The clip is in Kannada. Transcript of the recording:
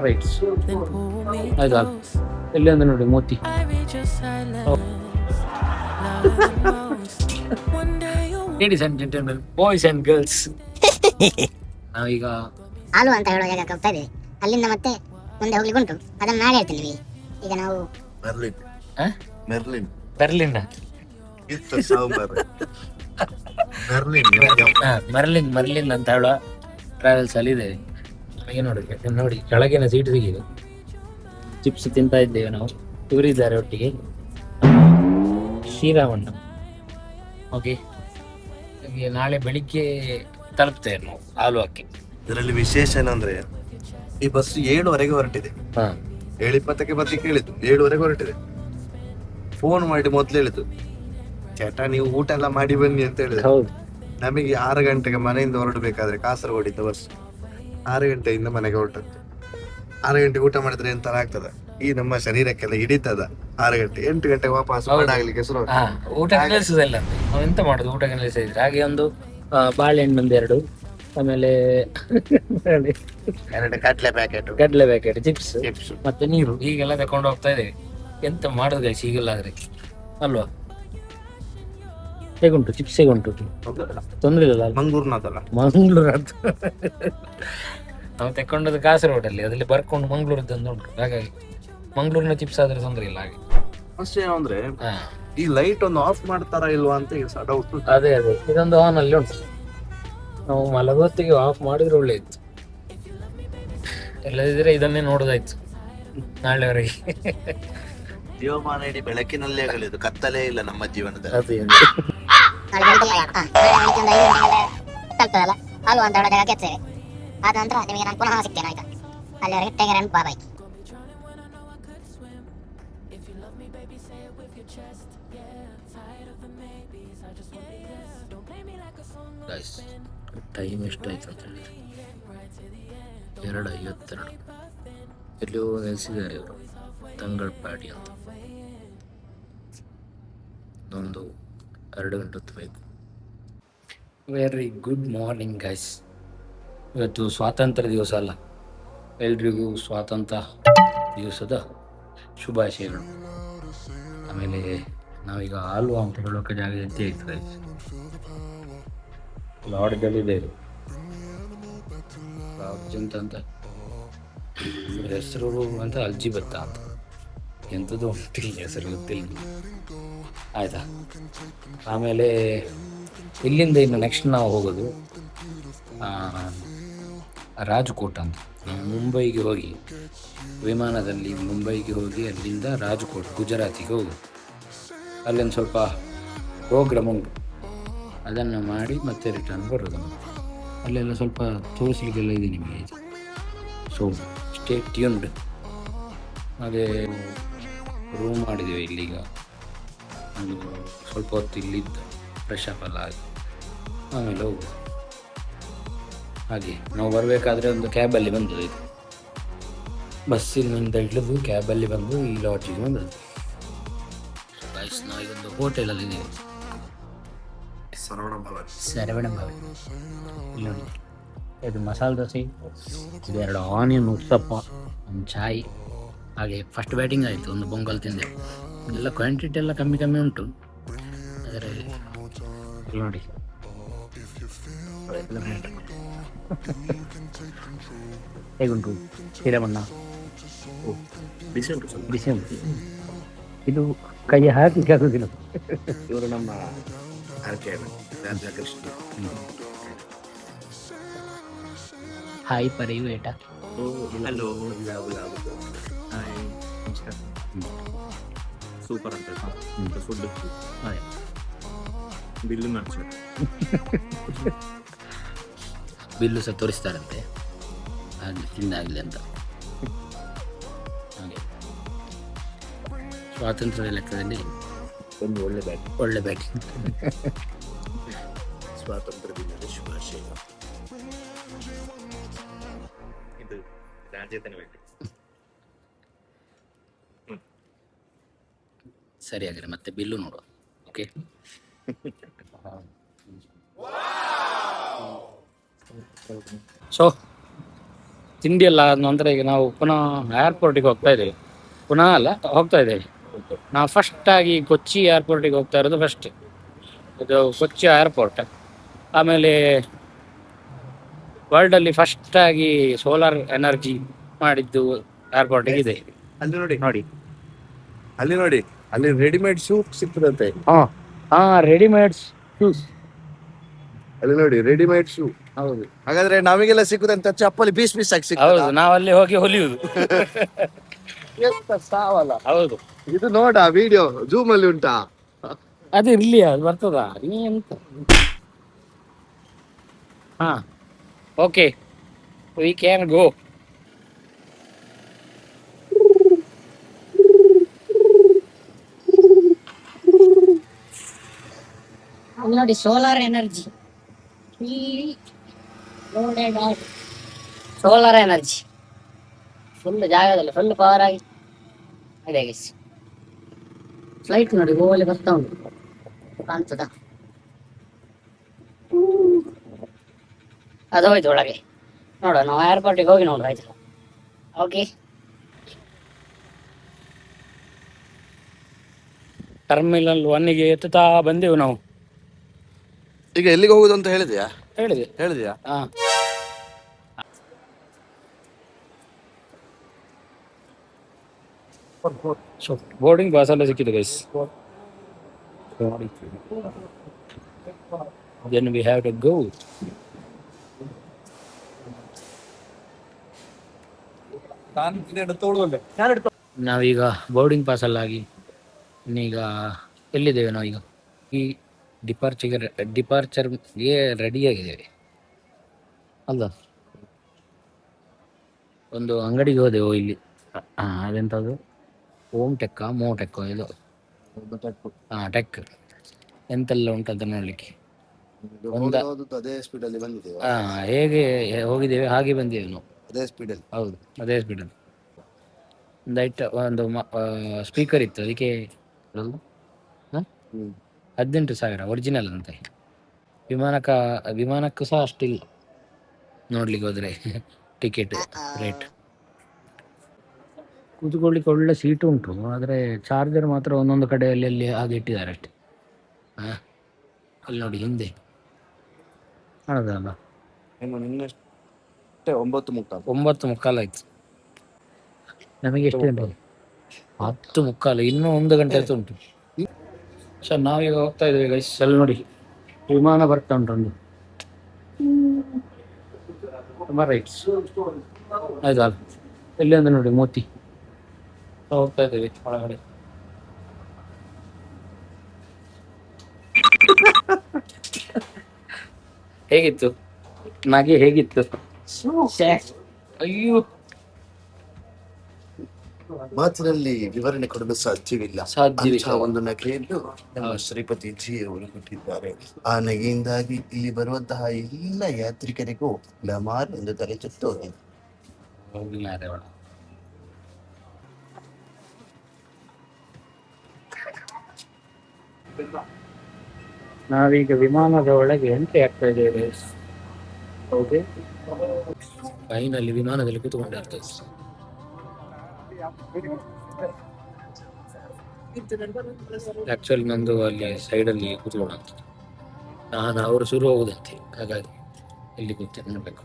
ರೈಟ್ಸ್ ಆಯ್ತು ಎಲ್ಲಿ ಅಂದ್ರೆ ನೋಡಿ Moti. Ladies and gentlemen, boys and girls, ನಾವೀಗ ಹಾಲು ಅಂತ ಹೇಳೋ ಜಾಗಕ್ಕೆ ಹೋಗ್ತಾ ಇದ್ದೀವಿ. ಅಲ್ಲಿಂದ ಮತ್ತೆ ಮುಂದೆ ಹೋಗ್ಲಿಕ್ಕೆ ಉಂಟು, ಅದನ್ನ ನಾಳೆ ಹೇಳ್ತೀನಿ ನಿಮಗೆ. ಈಗ ನಾವು ಬರ್ಲಿನ್ ಮರ್ಲಿನ್ ಅಂತ ಹೇಳೋ ಟ್ರಾವೆಲ್ಸ್ ಅಲ್ಲಿ ಇದೆ. ಹಾಗೆ ನೋಡಿ ಕೆಳಗಿನ ಸೀಟ್ ಸಿಗಿದೆ. ಚಿಪ್ಸ್ ತಿಂತಾ ಇದ್ದೇವೆ ನಾವು, ಇವರಿದ್ದಾರೆ ಒಟ್ಟಿಗೆ ಶ್ರೀರಾಮಣ್ಣ. ಓಕೆ, ನಾಳೆ ಬೆಳಿಗ್ಗೆ ತಲುಪ್ತೇವೆ ನಾವು ಆಲ್ವಾಕ್ಕೆ. ಇದರಲ್ಲಿ ವಿಶೇಷ ಏನಂದ್ರೆ ಈ ಬಸ್ 7:30 ಹೊರಟಿದೆ. 7:20 ಬರ್ಲಿಕ್ಕೆ ಹೇಳಿದ್ದು, 7:30 ಹೊರಟಿದೆ. ಫೋನ್ ಮಾಡಿ ಮೊದ್ಲು ಹೇಳಿದ್ದು, ചേട്ടാ ನೀವು ಊಟ ಎಲ್ಲ ಮಾಡಿ ಬನ್ನಿ ಅಂತ ಹೇಳಿದ್ರೆ. ನಮಗೆ 6 ಗಂಟೆಗೆ ಮನೆಯಿಂದ ಹೊರಡಬೇಕಾದ್ರೆ ಕಾಸರಗೋಡಿಂದ ಬಸ್ 6 ಗಂಟೆಯಿಂದ ಮನೆಗೆ ಹೊರಟದ್ದು. 6 ಗಂಟೆಗೆ ಊಟ ಮಾಡಿದ್ರೆ ಎಂತ ಆಗ್ತದ, ಈ ನಮ್ಮ ಶರೀರಕ್ಕೆಲ್ಲ ಹಿಡಿತದ. 6 ಗಂಟೆ 8 ಗಂಟೆಗೆ ವಾಪಸ್ ಆಗ್ಲಿಕ್ಕೆ ಶುರು. ಊಟ ನಿಲ್ಲಿಸುದಿಲ್ಲ, ನಾವು ಎಂತ ಮಾಡುದು, ಊಟ ನಿಲ್ಲಿಸಿದ್ರೆ ಹಾಗೆ ಒಂದು ಬಾಳೆಹಣ್ಣು ಒಂದೆರಡು, ಆಮೇಲೆ 2 ಕಡ್ಲೆ ಪ್ಯಾಕೆಟ್, ಚಿಪ್ಸ್ ಮತ್ತೆ ನೀರು ಹೀಗೆಲ್ಲ ತಕೊಂಡು ಹೋಗ್ತಾ ಇದ್ದೇವೆ. ಎಂತ ಮಾಡುದು ಗೈಸ್ ಹೀಗೆಲ್ಲ ಆದ್ರೆ ಅಲ್ವಾ? ಹೇಗುಂಟು ಚಿಪ್ಸ್, ಹೇಗುಂಟು? ತೊಂದ್ರೆ ಇಲ್ಲ. ಮಂಗ್ಳೂರು ನಾವು ತೆಕೊಂಡದ್ದು ಕಾಸರಗೋಡಲ್ಲಿ, ಅದ್ರಲ್ಲಿ ಬರ್ಕೊಂಡು ಮಂಗ್ಳೂರದ್ದು ಉಂಟು. ಹಾಗಾಗಿ ಮಂಗ್ಳೂರಿನ ಚಿಪ್ಸ್ ಆದ್ರೆ ತೊಂದ್ರೆ ಇಲ್ಲ. ಹಾಗೆ ಅಷ್ಟೇ ಅಂದ್ರೆ ಈ ಲೈಟ್ ಒಂದು ಆಫ್ ಮಾಡ್ತಾರ ಇಲ್ವಾ ಅಂತ ಡೌಟ್. ಅದೇ ಇದೊಂದು ಆನ್ ಅಲ್ಲಿ ಉಂಟು. ನಾವು ಮಲಗೊತ್ತಿಗೆ ಆಫ್ ಮಾಡಿದ್ರೆ ಒಳ್ಳೆ ಇತ್ತು, ಇಲ್ಲದಿದ್ರೆ ಇದನ್ನೇ ನೋಡೋದಾಯ್ತು ನಾಳೆವರೆಗೆ. ಜೀವಮಾನ ಇಡೀ ಬೆಳಕಿನಲ್ಲೇ ಆಗಲಿದ್ದು, ಕತ್ತಲೇ ಇಲ್ಲ ನಮ್ಮ ಜೀವನದಲ್ಲಿ. ತಲುಪ್ತದಲ್ಲ ಹಾಲು ಅಂತ ಹೇಳೋ ಜಾಗಕ್ಕೆ ಎತ್ತೇವೆ. ಆದ ನಂತರ ನಿಮಗೆ ನಾನು ಪುನಃ ಸಿಗ್ತೇನೆ, ಆಯ್ತಾ? ಅಲ್ಲಿವರೆಗೆ take care and bye. Time ಎಷ್ಟಾಯ್ತು ಅಂತ ಹೇಳಿದ್ರೆ 2:52. ಎಲ್ಲಿಯೋ ನೆಲೆಸಿದ್ದಾರೆ ಇವರು, ತಂಗಳ್ಪಾಡಿ ಅಂತ. ಒಂದು 2 ಗಂಟೆ ಹೊತ್ತು ಬೇಕು. Very good morning guys. ಇವತ್ತು ಸ್ವಾತಂತ್ರ್ಯ ದಿವಸ ಅಲ್ಲ, ಎಲ್ರಿಗೂ ಸ್ವಾತಂತ್ರ್ಯ ದಿವಸದ ಶುಭಾಶಯಗಳು. ಆಮೇಲೆ ನಾವೀಗ ಆಲ್ವಾ ಅಂತ ಹೇಳೋಕೆ ಜಾಗ ಎತ್ತಿ ಇರ್ತದೆ, ಲಾಡ್ಗಳಿದೆ. ಅರ್ಜೆಂಟ್ ಅಂತ ಹೆಸರು ಅಂತ ಅಲ್ಜಿಬತ್ತ ಅಂತ ಎಂಥದ್ದು ಉಂಟು, ಹೆಸರು ಗೊತ್ತಿಲ್ಲ ಆಯ್ತಾ. ಆಮೇಲೆ ಇಲ್ಲಿಂದ ಇನ್ನು ನೆಕ್ಸ್ಟ್ ನಾವು ಹೋಗೋದು ರಾಜ್ಕೋಟ್ ಅಂತ. ಮುಂಬೈಗೆ ಹೋಗಿ ವಿಮಾನದಲ್ಲಿ ಮುಂಬೈಗೆ ಹೋಗಿ ಅಲ್ಲಿಂದ ರಾಜ್ಕೋಟ್ ಗುಜರಾತಿಗೆ ಹೋಗೋದು. ಅಲ್ಲೊಂದು ಸ್ವಲ್ಪ ಪ್ರೋಗ್ರಾಮ್ ಉಂಟು, ಅದನ್ನು ಮಾಡಿ ಮತ್ತೆ ರಿಟರ್ನ್ ಬರೋದು. ಅಲ್ಲೆಲ್ಲ ಸ್ವಲ್ಪ ತೋರಿಸ್ಲಿಕ್ಕೆಲ್ಲ ಇದೆ ನಿಮಗೆ. So stay tuned. ಅದೇ ರೂಮ್ ಮಾಡಿದ್ದೇವೆ ಇಲ್ಲೀಗ. ಒಂದು ಸ್ವಲ್ಪ ಹೊತ್ತು ಇಲ್ಲಿದ್ದು ಫ್ರೆಶ್ ಅಪ್ ಎಲ್ಲ ಆಗಿ ಆಮೇಲೆ ಹೋಗುದು. ಹಾಗೆ ನಾವು ಬರಬೇಕಾದ್ರೆ ಒಂದು ಕ್ಯಾಬಲ್ಲಿ ಬಂದದ್ದು, ಇದು ಬಸ್ಸಿನಿಂದ ಇಳಿದು ಕ್ಯಾಬಲ್ಲಿ ಬಂದು ಈ ಲಾಡ್ಜಿಗೆ ಬಂದದ್ದು. ನಾವು ಇದೊಂದು ಹೋಟೆಲಲ್ಲಿ ಇದ್ದೀವಿ, ಶರವಣ ಭವನ್. ಇಲ್ಲಿ ನೋಡಿ, ಇದು ಮಸಾಲೆ ದೋಸೆ, ಇದು 2 ಆನಿಯನ್ ಉತ್ತಪ್ಪ, ಒಂದು ಚಾಯ್. ಹಾಗೆ ಫಸ್ಟ್ ಬ್ಯಾಟಿಂಗ್ ಆಯಿತು, ಒಂದು ಪೊಂಗಲ್ ತಿಂದೆ. ಎಲ್ಲ ಕ್ವಾಂಟಿಟಿ ಎಲ್ಲ ಕಮ್ಮಿ ಕಮ್ಮಿ ಉಂಟು, ಆದರೆ ನೋಡಿ ಹೇಗುಂಟು ಶ್ರೀರಾಮಣ್ಣ? ಬಿಸಿ ಉಂಟು, ಬಿಸಿ ಉಂಟು. ಇದು ಕೈ ಹಾಕಲಿಕ್ಕೆ ಆಗೋದಿಲ್ಲ. ಇವರು ನಮ್ಮ ರಾಧಾಕೃಷ್ಣ. ಹಾಯ್ ಪರಿ ಬೇಟ. ಹಲೋ, ಸೂಪರ್ ಅಂತ ಫುಡ್. ಬಿಲ್ಲು ಮಾಡ್ತಾರೆ, ಬಿಲ್ಲು ಸಹ ತೋರಿಸ್ತಾರಂತೆ ಆಗಲಿ ತಿಂದಾಗಲಿ ಅಂತ. ಹಾಗೆ ಸ್ವಾತಂತ್ರ್ಯ ಲೆಕ್ಕದಲ್ಲಿ ಒಂದು ಒಳ್ಳೆ ಬ್ಯಾಟಿಂಗ್. ಸ್ವಾತಂತ್ರ್ಯ ದಿನದ ಶುಭಾಶಯ. ಇದು ರಾಜ್ಯತನ ಬೇಟಿ. ಸರಿ, ಹಾಗಾದ್ರೆ ಮತ್ತೆ ಬಿಲ್ಲು ನೋಡುವ. ಓಕೆ, ಸೊ ತಿಂಡಿ ಎಲ್ಲ ಆದ ನಂತರ ಈಗ ನಾವು ಪುನಃ ಏರ್ಪೋರ್ಟಿಗೆ ಹೋಗ್ತಾ ಇದ್ದೇವೆ. ಪುನಃ ಅಲ್ಲ, ಹೋಗ್ತಾ ಇದ್ದೇವೆ. ನಾವು ಫಸ್ಟ್ ಆಗಿ ಕೊಚ್ಚಿ ಏರ್ಪೋರ್ಟಿಗೆ ಹೋಗ್ತಾ ಇರೋದು ಫಸ್ಟ್. ಇದು ಕೊಚ್ಚಿ ಏರ್ಪೋರ್ಟ್. ಆಮೇಲೆ ವರ್ಲ್ಡಲ್ಲಿ ಫಸ್ಟ್ ಆಗಿ ಸೋಲಾರ್ ಎನರ್ಜಿ ಮಾಡಿದ್ದು ಏರ್ಪೋರ್ಟಿಗೆ ಇದೆ. ಅಲ್ಲಿ ನೋಡಿ ನೋಡಿ, ಅಲ್ಲಿ ರೆಡಿಮೇಡ್ ಶೂ ಸಿಗ್ತದಂತೆ. Readymade shoes. ಅಲ್ಲಿ ನೋಡಿ ರೆಡಿಮೇಡ್ ಶೂ. ಹೌದು ಹಾಗಾದ್ರೆ ನಮಗೆಲ್ಲ ಸಿಕ್ಕುದಂತ ಚಪ್ಪಲಿ ಪೀಸ್ ಆಗಿ ಹೌದು, ಸಿಗ್ತದೆ. ನಾವಲ್ಲಿ ಹೋಗಿ ಹೊಲಿಯುವುದು. ಸಾವಲ್ಲ. ಹೌದು, ಇದು ನೋಡ ವಿಡಿಯೋ ಜೂಮ್ ಅಲ್ಲಿ ಉಂಟಾ? ಅದು ಇರ್ಲಿ, ಅದು ಬರ್ತದ ನೀ ಎಂತ. ಹಾ, ಓಕೆ, ವಿ ಕ್ಯಾನ್ ಗೋ. ನೋಡಿ solar energy, solar energy full ಜಾಗದಲ್ಲಿ ಫುಲ್ ಪವರ್ ಆಗಿ ಇದೆ ಗೈಸ್. ಫ್ಲೈಟ್ ನೋಡಿ ಗೋಲಿ ಬರ್ತಾ ಉಂಟು, ಕಾಣ್ತದ? ಅದು ಹೋಯ್ತು ಒಳಗೆ. ನೋಡುವ, ನಾವು ಏರ್ಪೋರ್ಟಿಗೆ ಹೋಗಿ ನೋಡುವ ಆಯ್ತು. ಓಕೆ, ಟರ್ಮಿನಲ್ 1ಗೆ ಎತ್ತುತ್ತಾ ಬಂದೆವು ನಾವು. ಈಗ ಎಲ್ಲಿಗೆ ಹೋಗುದು ಅಂತ ಹೇಳಿದ್ಯಾ? ಹೇಳಿದ್ಯಾ? ಹಾ, ಸೊ ಬೋರ್ಡಿಂಗ್ ಪಾಸ್ ಎಲ್ಲ ಸಿಕ್ಕಿದೆ guys. Then we have to go. ನಾವೀಗ ಬೋರ್ಡಿಂಗ್ ಪಾಸ್ ಎಲ್ಲ ಆಗಿ ಇನ್ನೀಗ ಎಲ್ಲಿದ್ದೇವೆ ನಾವೀಗ? ಈ ಡಿಪಾರ್ಚರ್ಗೆ ರೆಡಿಯಾಗಿದ್ದೇವೆ ಅಲ್ಲ. ಒಂದು ಅಂಗಡಿಗೆ ಹೋದೆವು ಇಲ್ಲಿ. ಅದೆಂಥದ್ದು ಓಮ್ ಟೆಕ್ಕಾ ಮೋ ಟೆಕ್ಕೋ ಇದು? ಟೆಕ್. ಎಂತೆಲ್ಲ ಉಂಟಂತ ನೋಡ್ಲಿಕ್ಕೆ. ಅದೇ ಸ್ಪೀಡ್ ಅಲ್ಲಿ ಬಂದಿದ್ದೇವೆ. ಹೇಗೆ ಹೋಗಿದ್ದೇವೆ ಹಾಗೆ ಬಂದಿದ್ದೇವೆ ನಾವು. ಅದೇ ಸ್ಪೀಡ್ ಅಲ್ಲಿ. ಹೌದು, ಅದೇ ಸ್ಪೀಡಲ್ಲಿ. ಒಂದು ಸ್ಪೀಕರ್ ಇತ್ತು, ಅದಕ್ಕೆ 18,000 ಒರಿಜಿನಲ್ ಅಂತೆ. ವಿಮಾನಕ್ಕೂ ಸಹ ಅಷ್ಟಿಲ್ಲ ನೋಡ್ಲಿಕ್ಕೆ ಹೋದ್ರೆ ಟಿಕೆಟ್ ರೇಟ್. ಕೂತ್ಕೊಳ್ಳಿಕ್ಕೆ ಒಳ್ಳೆ ಸೀಟು ಉಂಟು, ಆದರೆ ಚಾರ್ಜರ್ ಮಾತ್ರ ಒಂದೊಂದು ಕಡೆಯಲ್ಲಿ ಅಲ್ಲಿ ಹಾಗೆ ಇಟ್ಟಿದ್ದಾರೆ ಅಷ್ಟೇ. ಅಲ್ಲಿ ನೋಡಿ ಹಿಂದೆ ಕಾಣದಲ್ಲ. ನಿನ್ನಷ್ಟೇ 9:15 ಆಯ್ತು. ನಮಗೆ ಎಷ್ಟು ಗಂಟೆ? 10:15. ಇನ್ನೂ 1 ಗಂಟೆ ಆಯ್ತು ಉಂಟು. ಸರ್ ನಾವೀಗ ಹೋಗ್ತಾ ಇದ್ದೇವೆ ಗೈಸ್. ಅಲ್ಲಿ ನೋಡಿ ವಿಮಾನ ಬರ್ತಾ ಉಂಟು ಒಂದು. ರೈಟ್ ಆಯ್ತು ಅಲ್ಲ, ಎಲ್ಲಿ ಅಂದ್ರೆ ನೋಡಿ ಮೋತಿ. ಹೋಗ್ತಾ ಇದ್ದೇವೆ ಒಳಗಡೆ. ಹೇಗಿತ್ತು ನಗೆ? ಹೇಗಿತ್ತು? ಅಯ್ಯೋ, ಮಾತಿನಲ್ಲಿ ವಿವರಣೆ ಕೊಡಲು ಸಾಧ್ಯವಿಲ್ಲ. ಒಂದು ನಗೆಯನ್ನು ನಮ್ಮ ಶ್ರೀಪತಿ ಜಿ ಅವರು ಕೊಟ್ಟಿದ್ದಾರೆ. ಆ ನಗೆಯಿಂದಾಗಿ ಇಲ್ಲಿ ಬರುವಂತಹ ಎಲ್ಲ ಯಾತ್ರಿಕರಿಗೂ ಲಮಾರ್ ಎಂದು ತಲೆ ಚುತ್ತು ಹೋಗಿದೆ. ನಾವೀಗ ವಿಮಾನದ ಒಳಗೆ ಎಂಟ್ರಿ ಆಗ್ತಾ ಇದ್ದೇವೆ. ಹೌದು, ಫೈನಲ್ಲಿ ವಿಮಾನದಲ್ಲಿ ಕೂತ್ಕೊಂಡಿರ್ತದೆ. ಆಕ್ಚುಲಿ ನಂದು ಅಲ್ಲಿ ಸೈಡಲ್ಲಿ ಕೂತ್ಕೊಳ್ಳೋದು. ಅವರು ಶುರು ಹೋಗುದಂತೆ, ಹಾಗಾಗಿ ಇಲ್ಲಿ ಕೂತು ನೋಡ್ಬೇಕು.